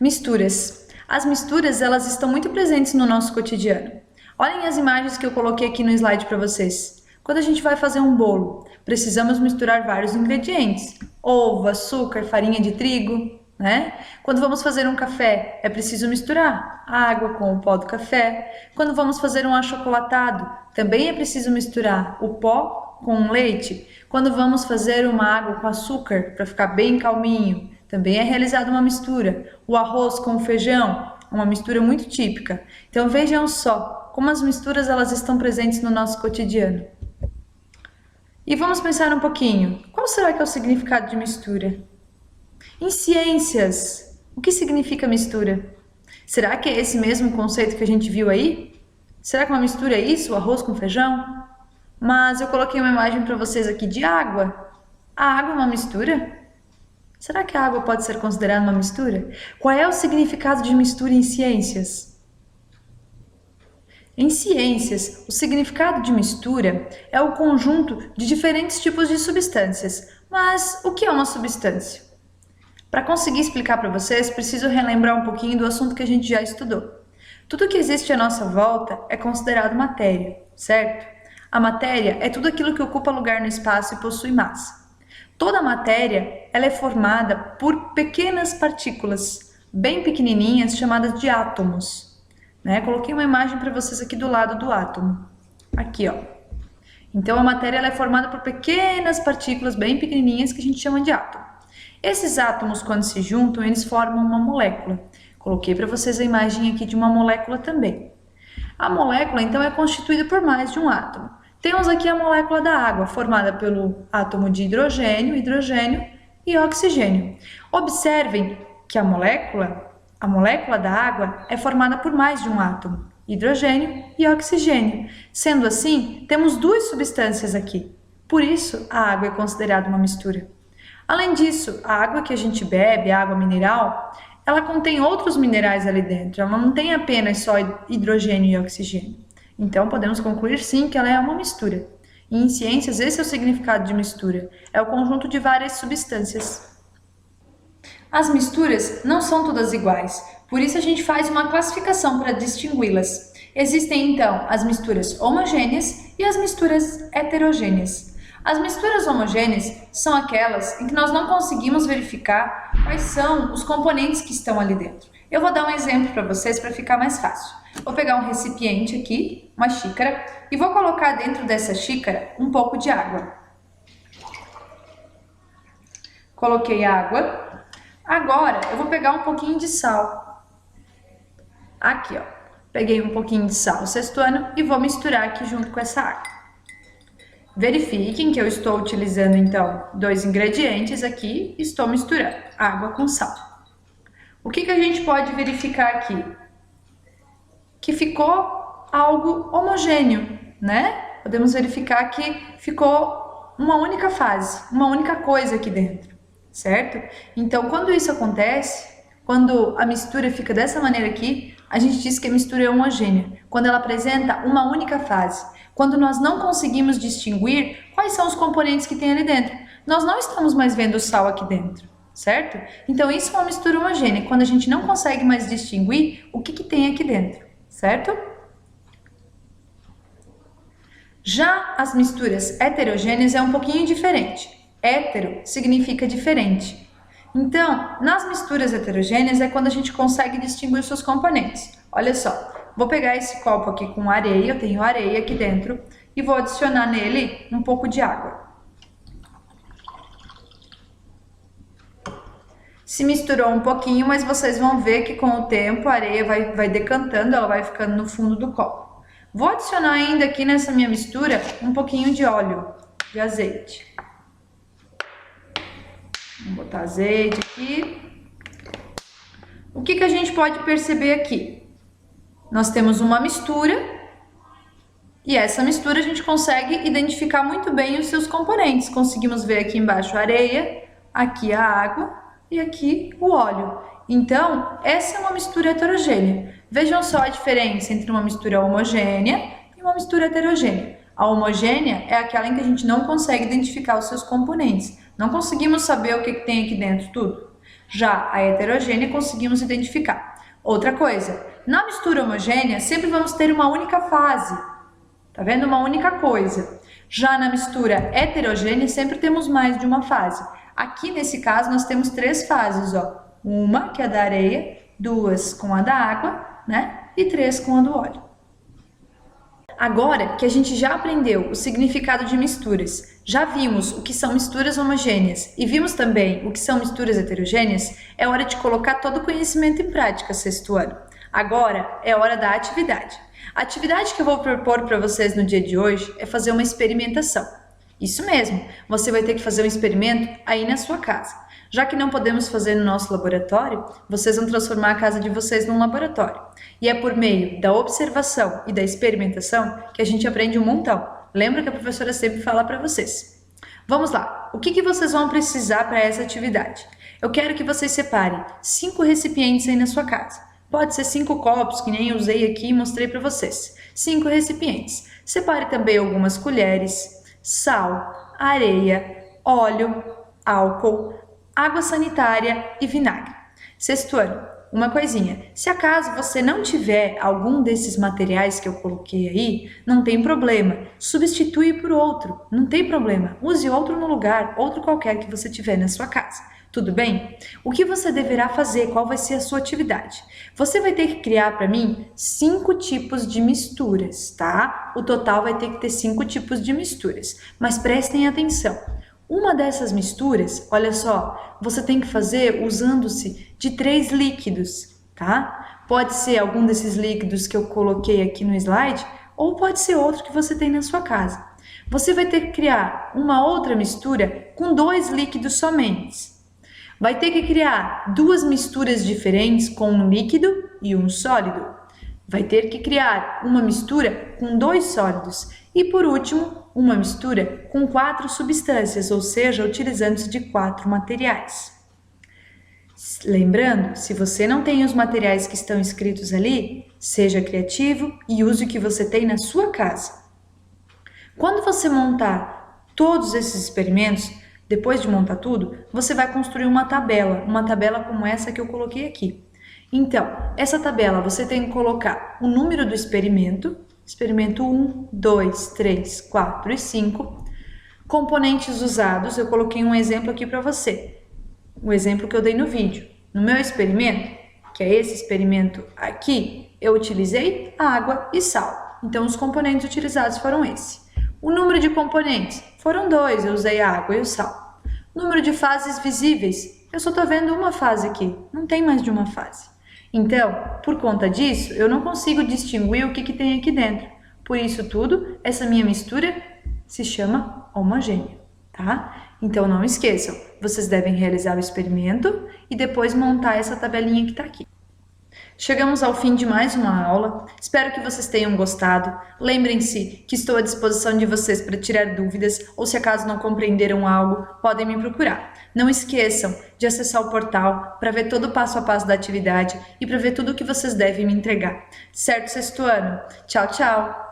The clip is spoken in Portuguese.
Misturas. As misturas, elas estão muito presentes no nosso cotidiano. Olhem as imagens que eu coloquei aqui no slide para vocês. Quando a gente vai fazer um bolo, precisamos misturar vários ingredientes. Ovo, açúcar, farinha de trigo, né? Quando vamos fazer um café, é preciso misturar água com o pó do café. Quando vamos fazer um achocolatado, também é preciso misturar o pó com o leite. Quando vamos fazer uma água com açúcar para ficar bem calminho, também é realizada uma mistura. O arroz com o feijão, uma mistura muito típica. Então vejam só como as misturas elas estão presentes no nosso cotidiano. E vamos pensar um pouquinho, qual será que é o significado de mistura? Em ciências, o que significa mistura? Será que é esse mesmo conceito que a gente viu aí? Será que uma mistura é isso, o arroz com feijão? Mas eu coloquei uma imagem para vocês aqui de água. A água é uma mistura? Será que a água pode ser considerada uma mistura? Qual é o significado de mistura em ciências? Em ciências, o significado de mistura é o conjunto de diferentes tipos de substâncias. Mas o que é uma substância? Para conseguir explicar para vocês, preciso relembrar um pouquinho do assunto que a gente já estudou. Tudo que existe à nossa volta é considerado matéria, certo? A matéria é tudo aquilo que ocupa lugar no espaço e possui massa. Toda a matéria ela é formada por pequenas partículas, bem pequenininhas, chamadas de átomos. Coloquei uma imagem para vocês aqui do lado do átomo. Aqui, ó. Então, a matéria ela é formada por pequenas partículas bem pequenininhas que a gente chama de átomo. Esses átomos, quando se juntam, eles formam uma molécula. Coloquei para vocês a imagem aqui de uma molécula também. A molécula, então, é constituída por mais de um átomo. Temos aqui a molécula da água, formada pelo átomo de hidrogênio e oxigênio. Observem que a molécula da água é formada por mais de um átomo, hidrogênio e oxigênio. Sendo assim, temos duas substâncias aqui. Por isso, a água é considerada uma mistura. Além disso, a água que a gente bebe, a água mineral, ela contém outros minerais ali dentro. Ela não tem apenas só hidrogênio e oxigênio. Então, podemos concluir sim que ela é uma mistura. E em ciências, esse é o significado de mistura. É o conjunto de várias substâncias. As misturas não são todas iguais, por isso a gente faz uma classificação para distingui-las. Existem, então, as misturas homogêneas e as misturas heterogêneas. As misturas homogêneas são aquelas em que nós não conseguimos verificar quais são os componentes que estão ali dentro. Eu vou dar um exemplo para vocês para ficar mais fácil. Vou pegar um recipiente aqui, uma xícara, e vou colocar dentro dessa xícara um pouco de água. Coloquei água. Agora, eu vou pegar um pouquinho de sal. Aqui, ó. Peguei um pouquinho de sal cestuano e vou misturar aqui junto com essa água. Verifiquem que eu estou utilizando, então, dois ingredientes aqui e estou misturando água com sal. O que a gente pode verificar aqui? Que ficou algo homogêneo, né? Podemos verificar que ficou uma única fase, uma única coisa aqui dentro, certo? Então, quando isso acontece, quando a mistura fica dessa maneira aqui, a gente diz que a mistura é homogênea, quando ela apresenta uma única fase. Quando nós não conseguimos distinguir quais são os componentes que tem ali dentro, nós não estamos mais vendo o sal aqui dentro, certo? Então, isso é uma mistura homogênea, quando a gente não consegue mais distinguir o que tem aqui dentro, certo? Já as misturas heterogêneas é um pouquinho diferente. Hétero significa diferente. Então, nas misturas heterogêneas é quando a gente consegue distinguir os seus componentes. Olha só, vou pegar esse copo aqui com areia, eu tenho areia aqui dentro, e vou adicionar nele um pouco de água. Se misturou um pouquinho, mas vocês vão ver que com o tempo a areia vai decantando, ela vai ficando no fundo do copo. Vou adicionar ainda aqui nessa minha mistura um pouquinho de óleo, de azeite. Vou botar azeite aqui. O que a gente pode perceber aqui? Nós temos uma mistura e essa mistura a gente consegue identificar muito bem os seus componentes. Conseguimos ver aqui embaixo a areia, aqui a água e aqui o óleo. Então, essa é uma mistura heterogênea. Vejam só a diferença entre uma mistura homogênea e uma mistura heterogênea. A homogênea é aquela em que a gente não consegue identificar os seus componentes. Não conseguimos saber o que tem aqui dentro tudo. Já a heterogênea conseguimos identificar. Outra coisa, na mistura homogênea sempre vamos ter uma única fase, tá vendo? Uma única coisa. Já na mistura heterogênea sempre temos mais de uma fase. Aqui nesse caso nós temos 3 fases, ó. Uma que é a da areia, 2 com a da água, né? E 3 com a do óleo. Agora que a gente já aprendeu o significado de misturas, já vimos o que são misturas homogêneas e vimos também o que são misturas heterogêneas, é hora de colocar todo o conhecimento em prática, sexto ano. Agora é hora da atividade. A atividade que eu vou propor para vocês no dia de hoje é fazer uma experimentação. Isso mesmo, você vai ter que fazer um experimento aí na sua casa. Já que não podemos fazer no nosso laboratório, vocês vão transformar a casa de vocês num laboratório. E é por meio da observação e da experimentação que a gente aprende um montão. Lembra que a professora sempre fala para vocês. Vamos lá, o que vocês vão precisar para essa atividade? Eu quero que vocês separem 5 recipientes aí na sua casa. Pode ser 5 copos, que nem eu usei aqui e mostrei para vocês. 5 recipientes. Separe também algumas colheres, sal, areia, óleo, álcool, água sanitária e vinagre. Sexto ano, uma coisinha, se acaso você não tiver algum desses materiais que eu coloquei aí, não tem problema, substitui por outro, não tem problema, use outro no lugar, outro qualquer que você tiver na sua casa. Tudo bem? O que você deverá fazer? Qual vai ser a sua atividade? Você vai ter que criar para mim 5 tipos de misturas, tá? O total vai ter que ter 5 tipos de misturas, mas prestem atenção. Uma dessas misturas, olha só, você tem que fazer usando-se de 3 líquidos, tá? Pode ser algum desses líquidos que eu coloquei aqui no slide, ou pode ser outro que você tem na sua casa. Você vai ter que criar uma outra mistura com 2 líquidos somente. Vai ter que criar 2 misturas diferentes com um líquido e um sólido. Vai ter que criar uma mistura com 2 sólidos. E por último, uma mistura com 4 substâncias, ou seja, utilizando-se de 4 materiais. Lembrando, se você não tem os materiais que estão escritos ali, seja criativo e use o que você tem na sua casa. Quando você montar todos esses experimentos, depois de montar tudo, você vai construir uma tabela como essa que eu coloquei aqui. Então, essa tabela você tem que colocar o número do experimento 1, 2, 3, 4 e 5, componentes usados, eu coloquei um exemplo aqui para você, o exemplo que eu dei no vídeo. No meu experimento, que é esse experimento aqui, eu utilizei água e sal, então os componentes utilizados foram esse. O número de componentes foram 2, eu usei a água e o sal. Número de fases visíveis, eu só estou vendo uma fase aqui, não tem mais de uma fase. Então, por conta disso, eu não consigo distinguir o que tem aqui dentro. Por isso tudo, essa minha mistura se chama homogênea, tá? Então não esqueçam, vocês devem realizar o experimento e depois montar essa tabelinha que está aqui. Chegamos ao fim de mais uma aula, espero que vocês tenham gostado. Lembrem-se que estou à disposição de vocês para tirar dúvidas ou se acaso não compreenderam algo, podem me procurar. Não esqueçam de acessar o portal para ver todo o passo a passo da atividade e para ver tudo o que vocês devem me entregar. Certo, sexto ano? Tchau, tchau!